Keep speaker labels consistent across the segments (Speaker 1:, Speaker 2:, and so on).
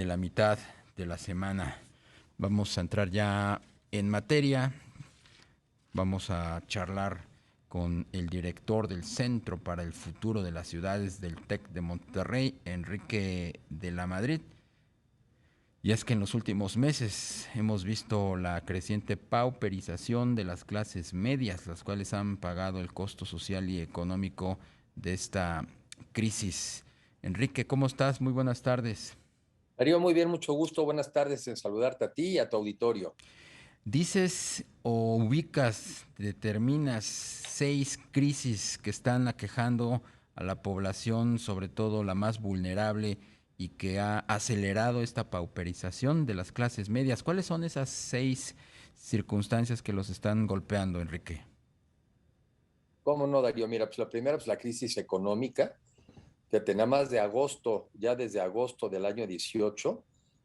Speaker 1: de la mitad de la semana. Vamos a entrar ya en materia. Vamos a charlar con el director del Centro para el Futuro de las Ciudades del TEC de Monterrey, Enrique de la Madrid. Y es que en los últimos meses hemos visto la creciente pauperización de las clases medias, las cuales han pagado el costo social y económico de esta crisis. Enrique, ¿cómo estás? Muy buenas tardes.
Speaker 2: Darío, muy bien, mucho gusto. Buenas tardes en saludarte a ti y a tu auditorio.
Speaker 1: Dices o ubicas, determinas 6 crisis que están aquejando a la población, sobre todo la más vulnerable, y que ha acelerado esta pauperización de las clases medias. ¿Cuáles son esas 6 circunstancias que los están golpeando, Enrique?
Speaker 2: ¿Cómo no, Darío? Mira, pues la primera, pues la crisis económica, que tenía más de agosto, ya desde agosto del año 18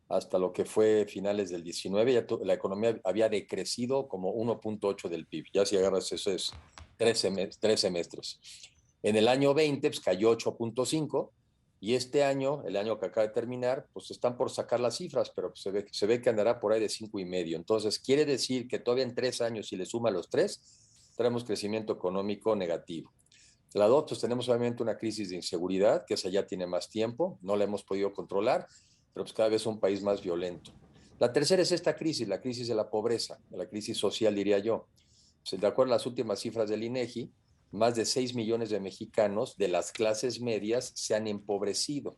Speaker 2: hasta lo que fue finales del 19, la economía había decrecido como 1,8 del PIB. Ya si agarras eso es 3 semestres. En el año 20, pues cayó 8,5, y este año, el año que acaba de terminar, pues están por sacar las cifras, pero pues se ve que andará por ahí de 5,5. Entonces, quiere decir que todavía en 3 años, si le suma los tres, tenemos crecimiento económico negativo. La dos, pues tenemos obviamente una crisis de inseguridad, que esa ya tiene más tiempo, no la hemos podido controlar, pero pues cada vez es un país más violento. La tercera es esta crisis, la crisis de la pobreza, de la crisis social, diría yo. Pues, de acuerdo a las últimas cifras del INEGI, más de 6 millones de mexicanos de las clases medias se han empobrecido,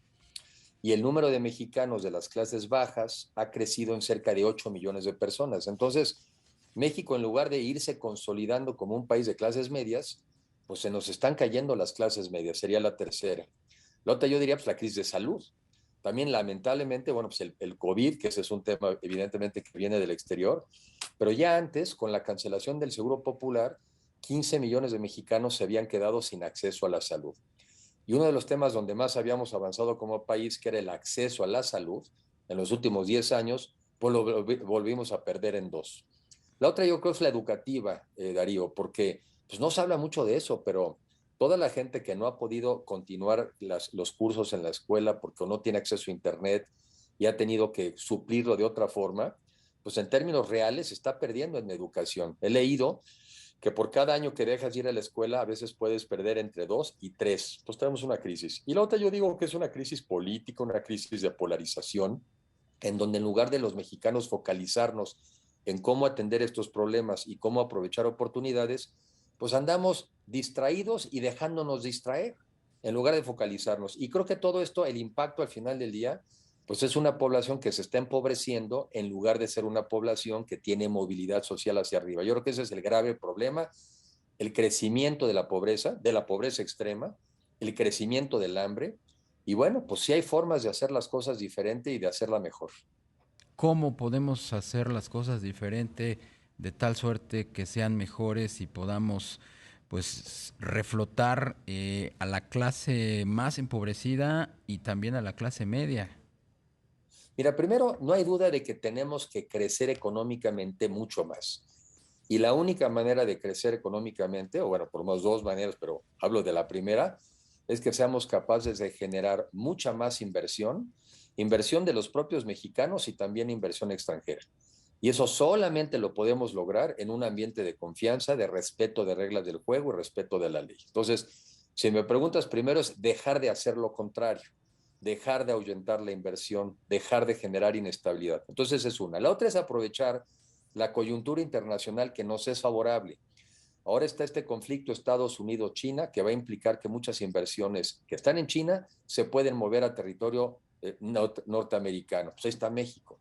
Speaker 2: y el número de mexicanos de las clases bajas ha crecido en cerca de 8 millones de personas. Entonces, México, en lugar de irse consolidando como un país de clases medias, pues se nos están cayendo las clases medias, sería la tercera. La otra yo diría, pues la crisis de salud. También lamentablemente, bueno, pues el COVID, que ese es un tema evidentemente que viene del exterior, pero ya antes, con la cancelación del Seguro Popular, 15 millones de mexicanos se habían quedado sin acceso a la salud. Y uno de los temas donde más habíamos avanzado como país, que era el acceso a la salud, en los últimos 10 años, pues lo volvimos a perder en dos. La otra yo creo es la educativa, Darío, porque pues no se habla mucho de eso, pero toda la gente que no ha podido continuar los cursos en la escuela porque no tiene acceso a Internet y ha tenido que suplirlo de otra forma, pues en términos reales se está perdiendo en educación. He leído que por cada año que dejas de ir a la escuela, a veces puedes perder entre 2 y 3. Pues tenemos una crisis. Y la otra yo digo que es una crisis política, una crisis de polarización, en donde en lugar de los mexicanos focalizarnos en cómo atender estos problemas y cómo aprovechar oportunidades, pues andamos distraídos y dejándonos distraer en lugar de focalizarnos. Y creo que todo esto, el impacto al final del día, pues es una población que se está empobreciendo en lugar de ser una población que tiene movilidad social hacia arriba. Yo creo que ese es el grave problema, el crecimiento de la pobreza extrema, el crecimiento del hambre. Y bueno, pues sí hay formas de hacer las cosas diferente y de hacerla mejor.
Speaker 1: ¿Cómo podemos hacer las cosas diferente de tal suerte que sean mejores y podamos pues reflotar a la clase más empobrecida y también a la clase media?
Speaker 2: Mira, primero, no hay duda de que tenemos que crecer económicamente mucho más. Y la única manera de crecer económicamente, o bueno, por lo menos dos maneras, pero hablo de la primera, es que seamos capaces de generar mucha más inversión, inversión de los propios mexicanos y también inversión extranjera. Y eso solamente lo podemos lograr en un ambiente de confianza, de respeto de reglas del juego y respeto de la ley. Entonces, si me preguntas, primero es dejar de hacer lo contrario, dejar de ahuyentar la inversión, dejar de generar inestabilidad. Entonces es una. La otra es aprovechar la coyuntura internacional que nos es favorable. Ahora está este conflicto Estados Unidos-China, que va a implicar que muchas inversiones que están en China se pueden mover a territorio norteamericano. Pues ahí está México.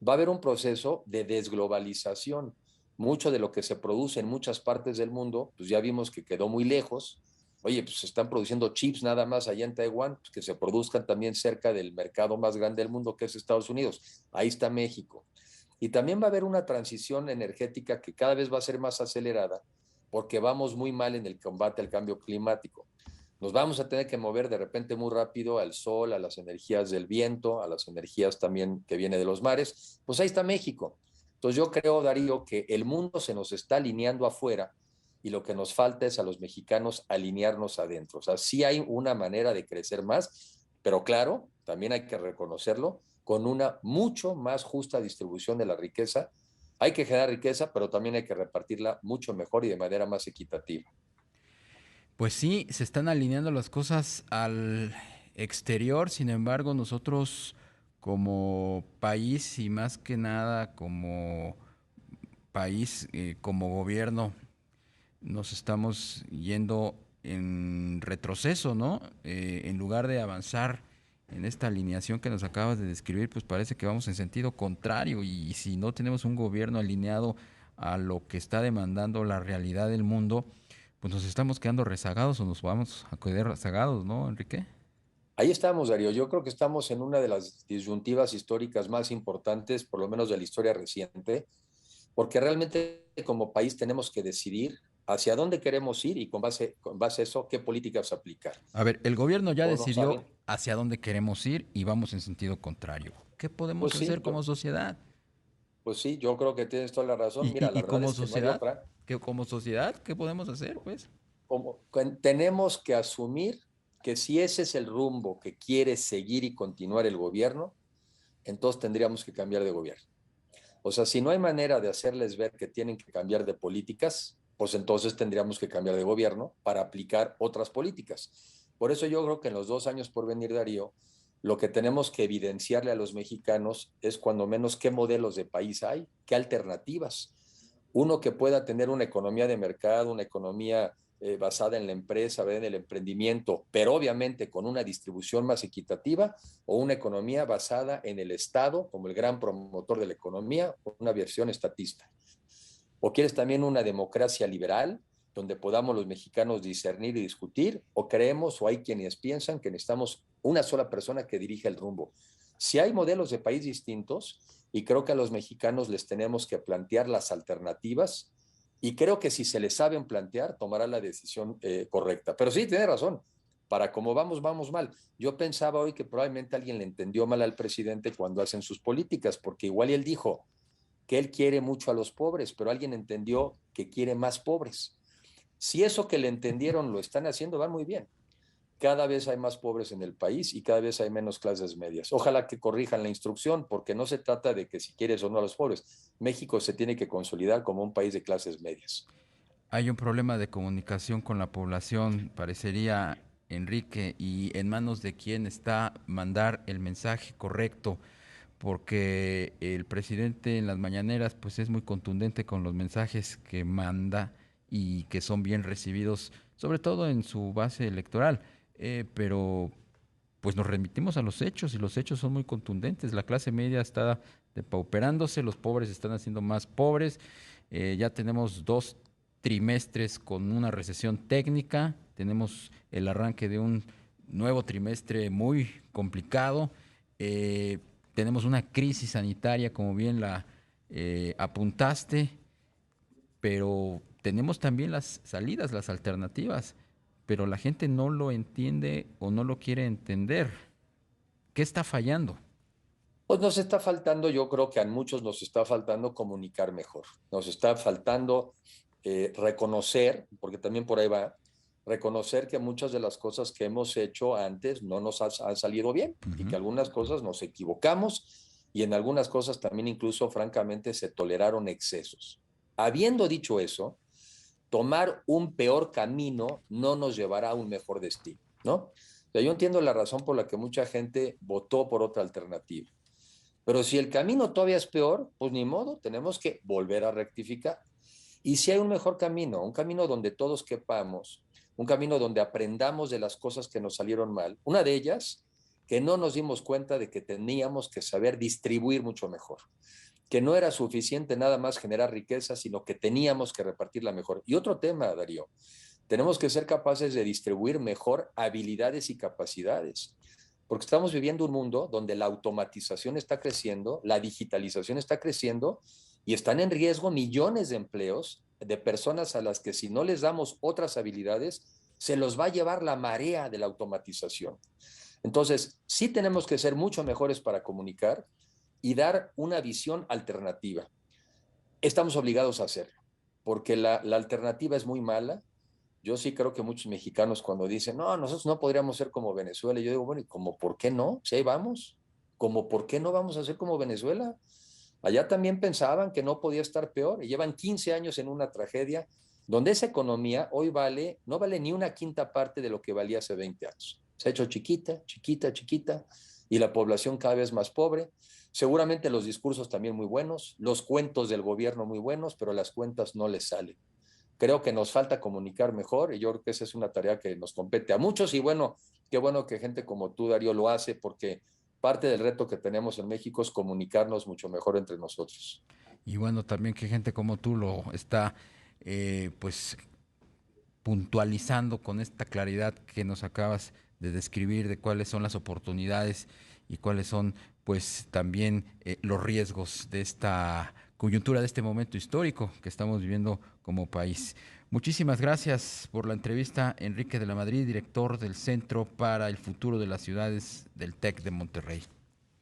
Speaker 2: Va a haber un proceso de desglobalización. Mucho de lo que se produce en muchas partes del mundo, pues ya vimos que quedó muy lejos. Oye, pues se están produciendo chips nada más allá en Taiwán, pues que se produzcan también cerca del mercado más grande del mundo, que es Estados Unidos. Ahí está México. Y también va a haber una transición energética que cada vez va a ser más acelerada, porque vamos muy mal en el combate al cambio climático. Nos vamos a tener que mover de repente muy rápido al sol, a las energías del viento, a las energías también que viene de los mares. Pues ahí está México. Entonces yo creo, Darío, que el mundo se nos está alineando afuera y lo que nos falta es a los mexicanos alinearnos adentro. O sea, sí hay una manera de crecer más, pero claro, también hay que reconocerlo, con una mucho más justa distribución de la riqueza. Hay que generar riqueza, pero también hay que repartirla mucho mejor y de manera más equitativa.
Speaker 1: Pues sí, se están alineando las cosas al exterior, sin embargo, nosotros como país y más que nada como país, como gobierno, nos estamos yendo en retroceso, ¿no? En lugar de avanzar en esta alineación que nos acabas de describir, pues parece que vamos en sentido contrario y si no tenemos un gobierno alineado a lo que está demandando la realidad del mundo, pues nos estamos quedando rezagados o nos vamos a quedar rezagados, ¿no, Enrique?
Speaker 2: Ahí estamos, Darío. Yo creo que estamos en una de las disyuntivas históricas más importantes, por lo menos de la historia reciente, porque realmente como país tenemos que decidir hacia dónde queremos ir y con base a eso, qué políticas aplicar.
Speaker 1: A ver, el gobierno ya
Speaker 2: O no
Speaker 1: decidió
Speaker 2: saben,
Speaker 1: hacia dónde queremos ir y vamos en sentido contrario. ¿Qué podemos
Speaker 2: pues sí,
Speaker 1: hacer como sociedad?
Speaker 2: pues sí, yo creo que tienes toda la razón. Mira, la
Speaker 1: Y
Speaker 2: verdad
Speaker 1: como
Speaker 2: es que no hay
Speaker 1: sociedad,
Speaker 2: otra.
Speaker 1: como sociedad, ¿qué podemos hacer, pues?
Speaker 2: Tenemos que asumir que si ese es el rumbo que quiere seguir y continuar el gobierno, entonces tendríamos que cambiar de gobierno. O sea, si no hay manera de hacerles ver que tienen que cambiar de políticas, pues entonces tendríamos que cambiar de gobierno para aplicar otras políticas. Por eso yo creo que en los 2 años por venir, Darío, lo que tenemos que evidenciarle a los mexicanos es cuando menos qué modelos de país hay, qué alternativas. Uno que pueda tener una economía de mercado, una economía basada en la empresa, en el emprendimiento, pero obviamente con una distribución más equitativa, o una economía basada en el Estado como el gran promotor de la economía, o una versión estatista. ¿O quieres también una democracia liberal donde podamos los mexicanos discernir y discutir? ¿O creemos o hay quienes piensan que necesitamos una sola persona que dirija el rumbo? Si hay modelos de país distintos, y creo que a los mexicanos les tenemos que plantear las alternativas, y creo que si se les saben plantear, tomará la decisión correcta. Pero sí, tiene razón, para cómo vamos, vamos mal. Yo pensaba hoy que probablemente alguien le entendió mal al presidente cuando hacen sus políticas, porque igual él dijo que él quiere mucho a los pobres, pero alguien entendió que quiere más pobres. Si eso que le entendieron lo están haciendo, va muy bien. Cada vez hay más pobres en el país y cada vez hay menos clases medias. Ojalá que corrijan la instrucción, porque no se trata de que si quieres o no a los pobres. México se tiene que consolidar como un país de clases medias.
Speaker 1: Hay un problema de comunicación con la población, parecería, Enrique, y en manos de quién está mandar el mensaje correcto, porque el presidente en las mañaneras pues es muy contundente con los mensajes que manda y que son bien recibidos, sobre todo en su base electoral, pero pues nos remitimos a los hechos y los hechos son muy contundentes. La clase media está depauperándose, los pobres están haciendo más pobres. Ya tenemos 2 trimestres con una recesión técnica, tenemos el arranque de un nuevo trimestre muy complicado. Eh, Tenemos una crisis sanitaria, como bien la apuntaste, pero tenemos también las salidas, las alternativas, pero la gente no lo entiende o no lo quiere entender. ¿Qué está fallando?
Speaker 2: Pues nos está faltando, yo creo que a muchos nos está faltando comunicar mejor. Nos está faltando reconocer, porque también por ahí va, reconocer que muchas de las cosas que hemos hecho antes no nos han salido bien y
Speaker 1: Ujú.
Speaker 2: que algunas cosas nos equivocamos y en algunas cosas también incluso francamente se toleraron excesos. Habiendo dicho eso, tomar un peor camino no nos llevará a un mejor destino, ¿no? O sea, yo entiendo la razón por la que mucha gente votó por otra alternativa. Pero si el camino todavía es peor, pues ni modo, tenemos que volver a rectificar. Y si hay un mejor camino, un camino donde todos quepamos, un camino donde aprendamos de las cosas que nos salieron mal, una de ellas, que no nos dimos cuenta de que teníamos que saber distribuir mucho mejor, que no era suficiente nada más generar riqueza, sino que teníamos que repartirla mejor. Y otro tema, Darío, tenemos que ser capaces de distribuir mejor habilidades y capacidades, porque estamos viviendo un mundo donde la automatización está creciendo, la digitalización está creciendo y están en riesgo millones de empleos de personas a las que si no les damos otras habilidades, se los va a llevar la marea de la automatización. Entonces, sí tenemos que ser mucho mejores para comunicar y dar una visión alternativa. Estamos obligados a hacerlo, porque la alternativa es muy mala. Yo sí creo que muchos mexicanos cuando dicen, no, nosotros no podríamos ser como Venezuela, yo digo, bueno, ¿y cómo por qué no? Si ahí vamos, como ¿por qué no vamos a hacer como Venezuela? Allá también pensaban que no podía estar peor y llevan 15 años en una tragedia donde esa economía hoy no vale ni una quinta parte de lo que valía hace 20 años. Se ha hecho chiquita, chiquita, chiquita y la población cada vez más pobre. Seguramente los discursos también muy buenos, los cuentos del gobierno muy buenos, pero las cuentas no les salen. Creo que nos falta comunicar mejor y yo creo que esa es una tarea que nos compete a muchos y bueno, qué bueno que gente como tú, Darío, lo hace porque parte del reto que tenemos en México es comunicarnos mucho mejor entre nosotros.
Speaker 1: Y bueno, también que gente como tú lo está pues puntualizando con esta claridad que nos acabas de describir de cuáles son las oportunidades y cuáles son pues también los riesgos de esta coyuntura, de este momento histórico que estamos viviendo como país. Muchísimas gracias por la entrevista, Enrique de la Madrid, director del Centro para el Futuro de las Ciudades del TEC de Monterrey.